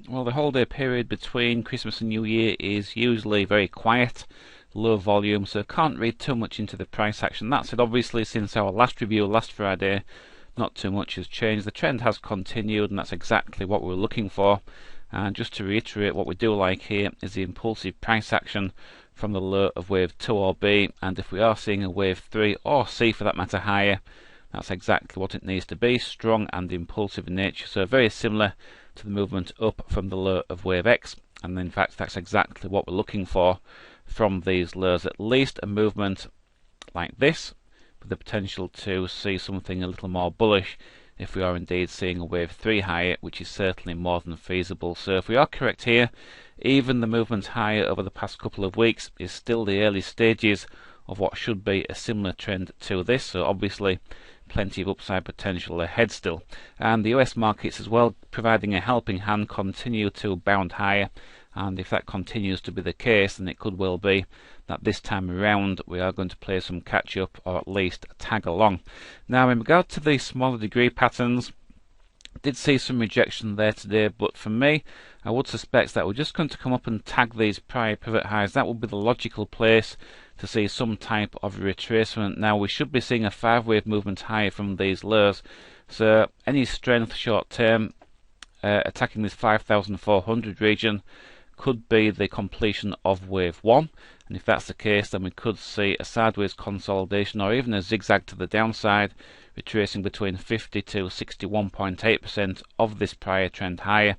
Well, the holiday period between Christmas and New Year is usually very quiet, low volume, so can't read too much into the price action. That said, obviously since our last review last Friday, not too much has changed. The trend has continued, and that's exactly what we're looking for. And just to reiterate, what we do like here is the impulsive price action from the low of wave 2 or B, and if we are seeing a wave 3 or C for that matter higher, that's exactly what it needs to be, strong and impulsive in nature, so very similar to the movement up from the low of wave X, and in fact that's exactly what we're looking for from these lows, at least a movement like this, with the potential to see something a little more bullish if we are indeed seeing a wave 3 higher, which is certainly more than feasible. So if we are correct here, even the movement higher over the past couple of weeks is still the early stages of what should be a similar trend to this, so obviously plenty of upside potential ahead still. And the US markets as well, providing a helping hand, continue to bound higher, and if that continues to be the case, then it could well be that this time around we are going to play some catch up, or at least tag along. Now in regard to the smaller degree patterns, did see some rejection there today, but for me I would suspect that we're just going to come up and tag these prior pivot highs. That would be the logical place to see some type of retracement. Now we should be seeing a 5-wave movement higher from these lows, so any strength short term attacking this 5,400 region could be the completion of wave 1, and if that's the case, then we could see a sideways consolidation or even a zigzag to the downside, retracing between 50 to 61.8% of this prior trend higher,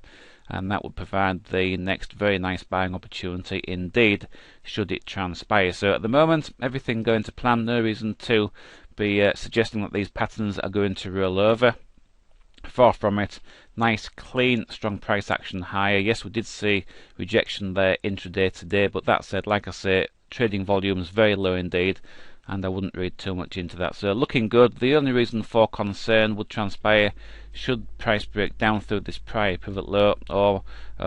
and that would provide the next very nice buying opportunity indeed, should it transpire. So at the moment, everything going to plan, no reason to be suggesting that these patterns are going to roll over. Far from it. Nice, clean, strong price action higher. Yes, we did see rejection there intraday today, but that said, like I say, trading volumes very low indeed, and I wouldn't read too much into that. So looking good. The only reason for concern would transpire should price break down through this prior pivot low, or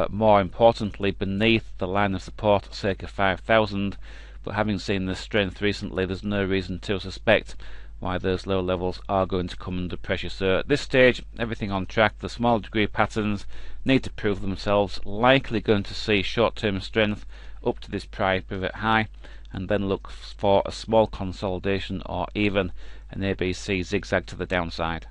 more importantly beneath the line of support circa 5,000, but having seen the strength recently, there's no reason to suspect why those low levels are going to come under pressure. So at this stage, everything on track. The small degree patterns need to prove themselves, likely going to see short-term strength up to this prior pivot high, and then look for a small consolidation or even an ABC zigzag to the downside.